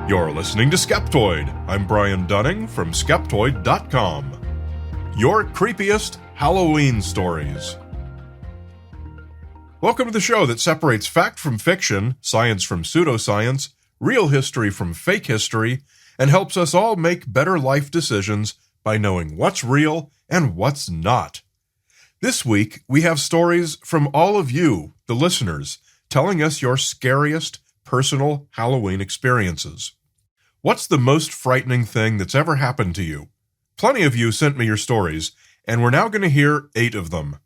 You're listening to Skeptoid. I'm Brian Dunning from Skeptoid.com. Your creepiest Halloween stories. Welcome to the show that separates fact from fiction, science from pseudoscience, real history from fake history, and helps us all make better life decisions by knowing what's real and what's not. This week, we have stories from all of you, the listeners, telling us your scariest personal Halloween experiences. What's the most frightening thing that's ever happened to you? Plenty of you sent me your stories, and we're now going to hear 8 of them.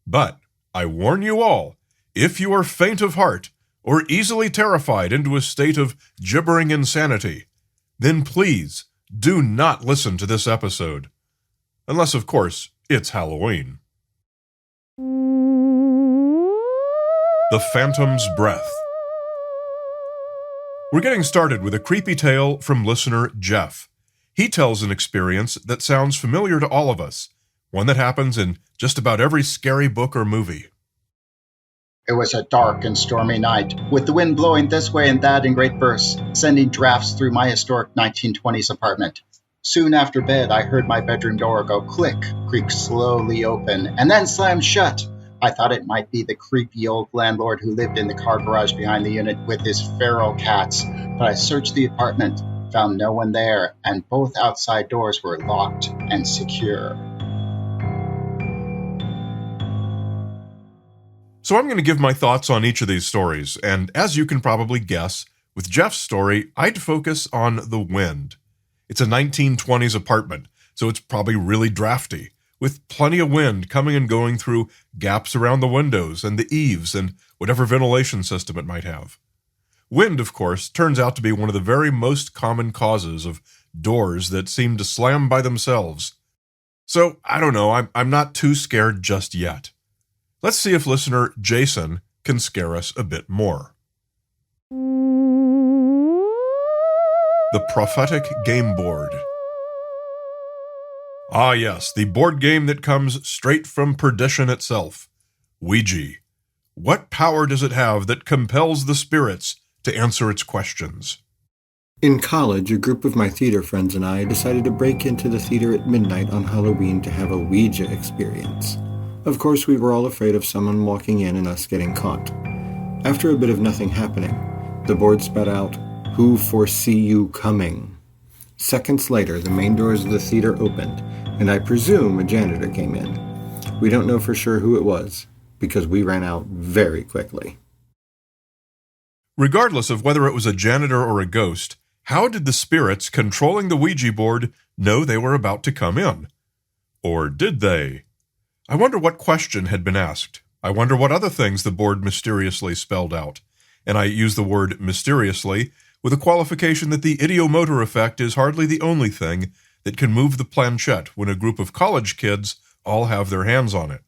But I warn you all, if you are faint of heart or easily terrified into a state of gibbering insanity, then please do not listen to this episode. Unless, of course, it's Halloween. The Phantom's Breath. We're getting started with a creepy tale from listener Jeff. He tells an experience that sounds familiar to all of us, one that happens in just about every scary book or movie. It was a dark and stormy night, with the wind blowing this way and that in great bursts, sending drafts through my historic 1920s apartment. Soon after bed, I heard my bedroom door go click, creak slowly open, and then slam shut. I thought it might be the creepy old landlord who lived in the car garage behind the unit with his feral cats, but I searched the apartment, found no one there, and both outside doors were locked and secure. So I'm going to give my thoughts on each of these stories, and as you can probably guess, with Jeff's story, I'd focus on the wind. It's a 1920s apartment, so it's probably really drafty, with plenty of wind coming and going through gaps around the windows and the eaves and whatever ventilation system it might have. Wind, of course, turns out to be one of the very most common causes of doors that seem to slam by themselves. So, I don't know, I'm not too scared just yet. Let's see if listener Jason can scare us a bit more. The Prophetic Game Board. Ah yes, the board game that comes straight from perdition itself. Ouija. What power does it have that compels the spirits to answer its questions? In college, a group of my theater friends and I decided to break into the theater at midnight on Halloween to have a Ouija experience. Of course, we were all afraid of someone walking in and us getting caught. After a bit of nothing happening, the board spat out, "Who foresee you coming?" Seconds later, the main doors of the theater opened, and I presume a janitor came in. We don't know for sure who it was, because we ran out very quickly. Regardless of whether it was a janitor or a ghost, how did the spirits controlling the Ouija board know they were about to come in? Or did they? I wonder what question had been asked. I wonder what other things the board mysteriously spelled out. And I use the word mysteriously with a qualification that the ideomotor effect is hardly the only thing that can move the planchette when a group of college kids all have their hands on it.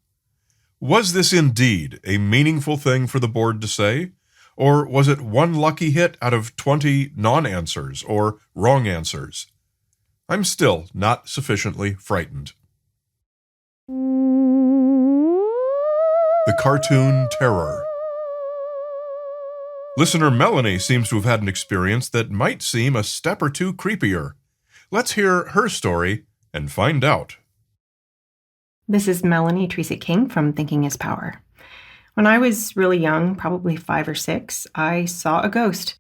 Was this indeed a meaningful thing for the board to say? Or was it one lucky hit out of 20 non-answers or wrong answers? I'm still not sufficiently frightened. The Cartoon Terror. Listener Melanie seems to have had an experience that might seem a step or two creepier. Let's hear her story and find out. This is Melanie Teresa King from Thinking is Power. When I was really young, probably 5 or 6, I saw a ghost.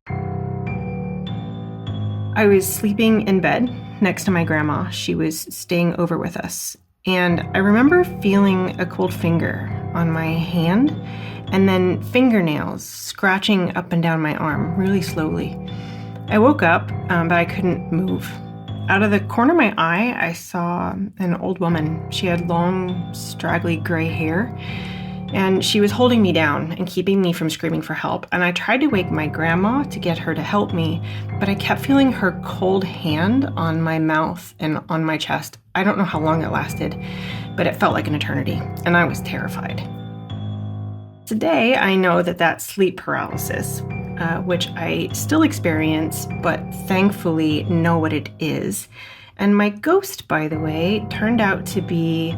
I was sleeping in bed next to my grandma. She was staying over with us. And I remember feeling a cold finger on my hand and then fingernails scratching up and down my arm really slowly. I woke up, but I couldn't move. Out of the corner of my eye, I saw an old woman. She had long, straggly gray hair, and she was holding me down and keeping me from screaming for help. And I tried to wake my grandma to get her to help me, but I kept feeling her cold hand on my mouth and on my chest. I don't know how long it lasted, but it felt like an eternity, and I was terrified. Today, I know that that's sleep paralysis, which I still experience, but thankfully know what it is. And my ghost, by the way, turned out to be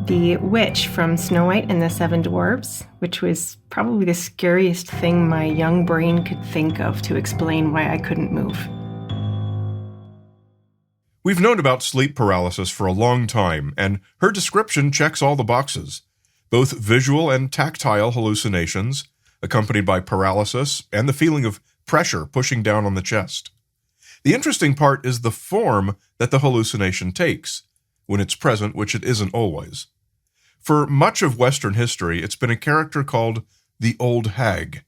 the witch from Snow White and the Seven Dwarfs, which was probably the scariest thing my young brain could think of to explain why I couldn't move. We've known about sleep paralysis for a long time, and her description checks all the boxes. Both visual and tactile hallucinations, accompanied by paralysis and the feeling of pressure pushing down on the chest. The interesting part is the form that the hallucination takes, when it's present, which it isn't always. For much of Western history, it's been a character called the Old Hag,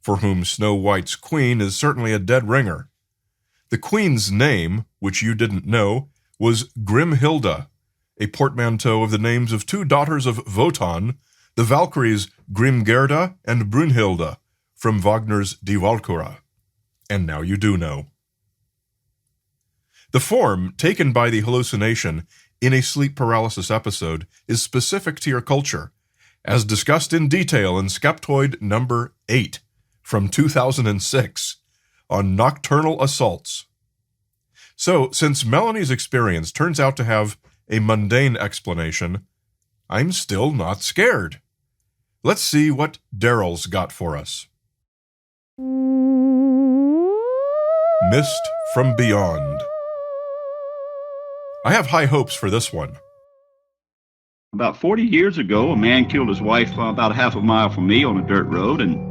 for whom Snow White's queen is certainly a dead ringer. The queen's name, which you didn't know, was Grimhilda, a portmanteau of the names of two daughters of Wotan, the Valkyries Grimgerda and Brunhilde, from Wagner's Die Walküre. And now you do know. The form taken by the hallucination in a sleep paralysis episode is specific to your culture, as discussed in detail in Skeptoid number 8 from 2006 on nocturnal assaults. So, since Melanie's experience turns out to have a mundane explanation, I'm still not scared. Let's see what Daryl's got for us. Mist from Beyond. I have high hopes for this one. About 40 years ago, a man killed his wife about a half a mile from me on a dirt road and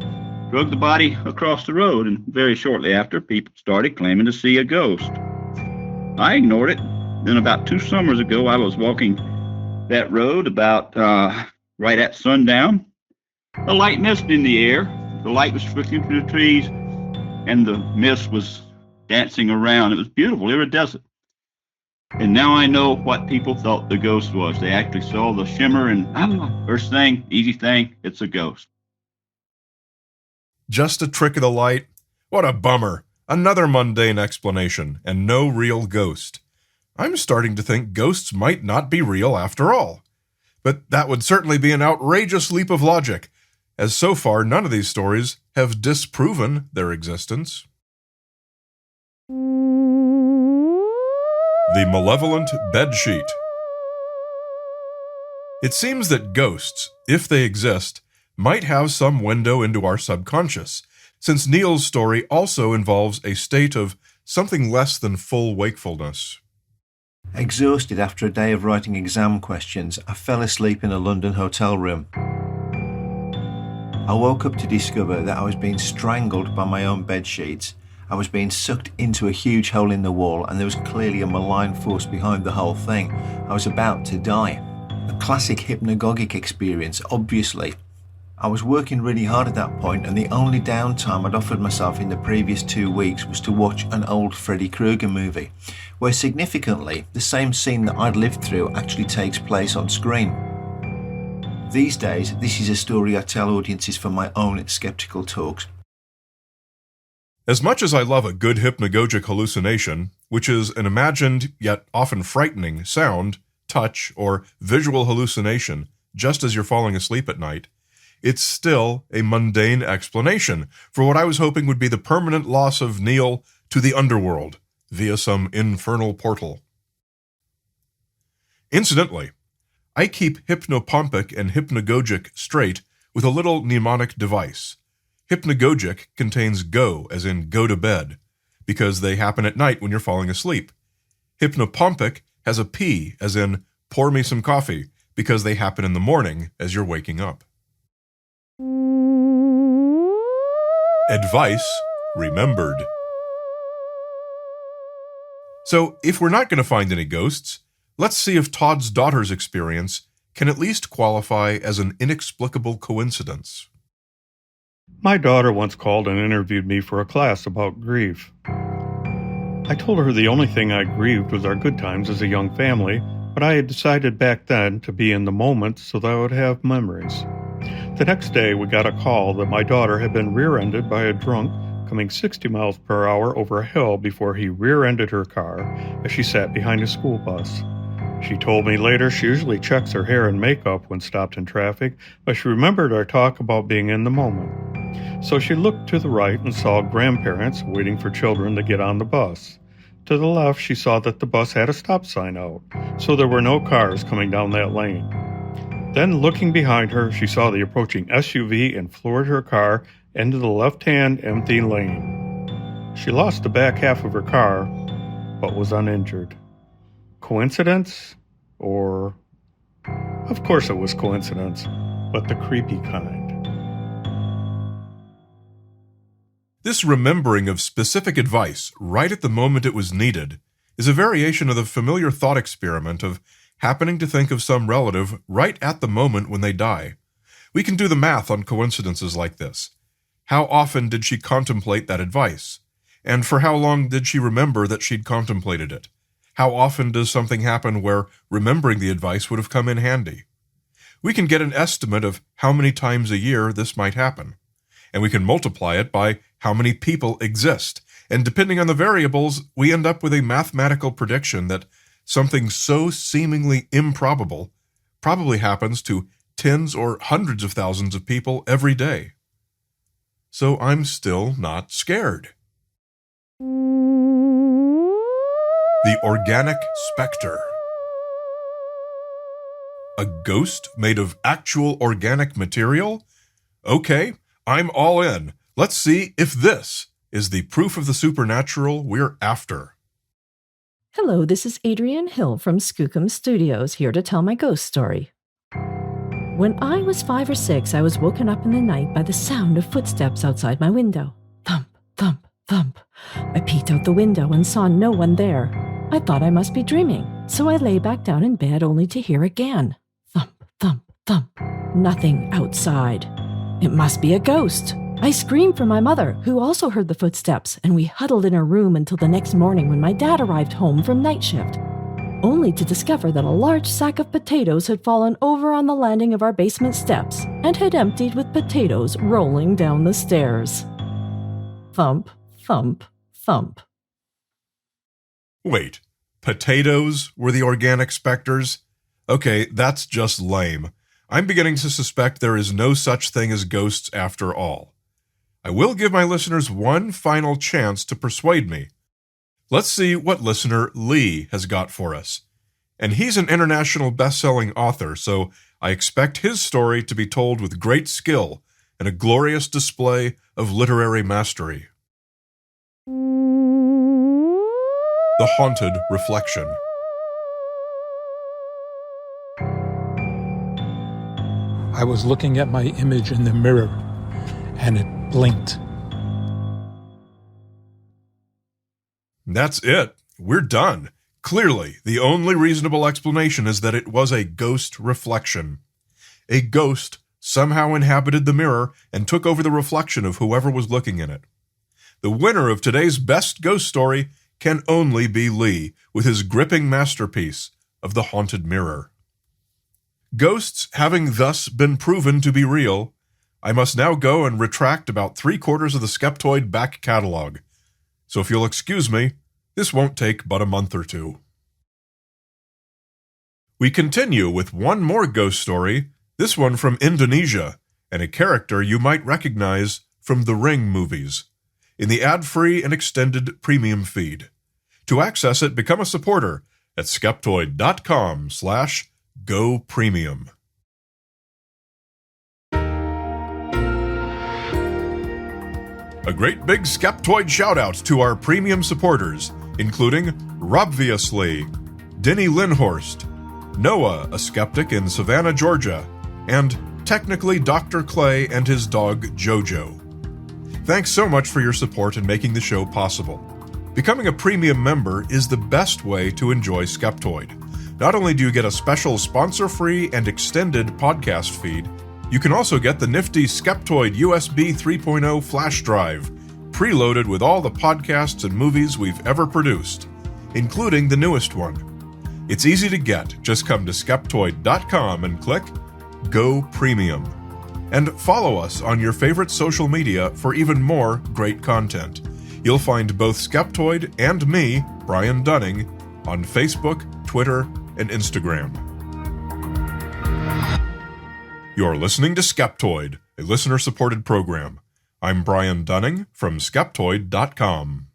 drug the body across the road, and very shortly after, people started claiming to see a ghost. I ignored it. Then about 2 summers ago, I was walking that road about right at sundown. A light mist in the air. The light was flickering through the trees, and the mist was dancing around. It was beautiful, iridescent. And now I know what people thought the ghost was. They actually saw the shimmer and, first thing, easy thing, it's a ghost. Just a trick of the light? What a bummer. Another mundane explanation, and no real ghost. I'm starting to think ghosts might not be real after all. But that would certainly be an outrageous leap of logic, as so far none of these stories have disproven their existence. The Malevolent Bedsheet. It seems that ghosts, if they exist, might have some window into our subconscious, since Neil's story also involves a state of something less than full wakefulness. Exhausted after a day of writing exam questions, I fell asleep in a London hotel room. I woke up to discover that I was being strangled by my own bedsheets. I was being sucked into a huge hole in the wall, and there was clearly a malign force behind the whole thing. I was about to die. A classic hypnagogic experience, obviously. I was working really hard at that point, and the only downtime I'd offered myself in the previous 2 weeks was to watch an old Freddy Krueger movie, where significantly, the same scene that I'd lived through actually takes place on screen. These days, this is a story I tell audiences for my own skeptical talks. As much as I love a good hypnagogic hallucination, which is an imagined yet often frightening sound, touch, or visual hallucination just as you're falling asleep at night, it's still a mundane explanation for what I was hoping would be the permanent loss of Neil to the underworld via some infernal portal. Incidentally, I keep hypnopompic and hypnagogic straight with a little mnemonic device. Hypnagogic contains go, as in go to bed, because they happen at night when you're falling asleep. Hypnopompic has a P, as in pour me some coffee, because they happen in the morning as you're waking up. Advice remembered. So, if we're not going to find any ghosts, let's see if Todd's daughter's experience can at least qualify as an inexplicable coincidence. My daughter once called and interviewed me for a class about grief. I told her the only thing I grieved was our good times as a young family, but I had decided back then to be in the moment so that I would have memories. The next day, we got a call that my daughter had been rear-ended by a drunk coming 60 miles per hour over a hill before he rear-ended her car as she sat behind a school bus. She told me later she usually checks her hair and makeup when stopped in traffic, but she remembered our talk about being in the moment. So she looked to the right and saw grandparents waiting for children to get on the bus. To the left, she saw that the bus had a stop sign out, so there were no cars coming down that lane. Then, looking behind her, she saw the approaching SUV and floored her car into the left-hand empty lane. She lost the back half of her car, but was uninjured. Coincidence? Or... Of course it was coincidence, but the creepy kind. This remembering of specific advice right at the moment it was needed is a variation of the familiar thought experiment of happening to think of some relative right at the moment when they die. We can do the math on coincidences like this. How often did she contemplate that advice? And for how long did she remember that she'd contemplated it? How often does something happen where remembering the advice would have come in handy? We can get an estimate of how many times a year this might happen. And we can multiply it by how many people exist. And depending on the variables, we end up with a mathematical prediction that something so seemingly improbable probably happens to tens or hundreds of thousands of people every day. So I'm still not scared. The Organic Spectre. A ghost made of actual organic material? Okay, I'm all in. Let's see if this is the proof of the supernatural we're after. Hello, this is Adrienne Hill from Skookum Studios, here to tell my ghost story. When I was 5 or 6, I was woken up in the night by the sound of footsteps outside my window. Thump, thump, thump. I peeked out the window and saw no one there. I thought I must be dreaming, so I lay back down in bed only to hear again. Thump, thump, thump. Nothing outside. It must be a ghost. I screamed for my mother, who also heard the footsteps, and we huddled in her room until the next morning when my dad arrived home from night shift, only to discover that a large sack of potatoes had fallen over on the landing of our basement steps and had emptied with potatoes rolling down the stairs. Thump, thump, thump. Wait, potatoes were the organic specters? Okay, that's just lame. I'm beginning to suspect there is no such thing as ghosts after all. I will give my listeners one final chance to persuade me. Let's see what listener Lee has got for us. And he's an international best-selling author, so I expect his story to be told with great skill and a glorious display of literary mastery. The Haunted Reflection. I was looking at my image in the mirror, and it blinked. That's it. We're done. Clearly, the only reasonable explanation is that it was a ghost reflection. A ghost somehow inhabited the mirror and took over the reflection of whoever was looking in it. The winner of today's best ghost story can only be Lee, with his gripping masterpiece of The Haunted Mirror. Ghosts having thus been proven to be real, I must now go and retract about 3/4 of the Skeptoid back catalog. So if you'll excuse me, this won't take but a month or two. We continue with one more ghost story, this one from Indonesia, and a character you might recognize from the Ring movies, in the ad-free and extended premium feed. To access it, become a supporter at skeptoid.com/go-premium. A great big Skeptoid shout-out to our premium supporters, including Robviously, Denny Lindhorst, Noah, a skeptic in Savannah, Georgia, and technically Dr. Clay and his dog Jojo. Thanks so much for your support in making the show possible. Becoming a premium member is the best way to enjoy Skeptoid. Not only do you get a special sponsor-free and extended podcast feed, you can also get the nifty Skeptoid USB 3.0 flash drive, preloaded with all the podcasts and movies we've ever produced, including the newest one. It's easy to get. Just come to skeptoid.com and click Go Premium. And follow us on your favorite social media for even more great content. You'll find both Skeptoid and me, Brian Dunning, on Facebook, Twitter, and Instagram. You're listening to Skeptoid, a listener-supported program. I'm Brian Dunning from Skeptoid.com.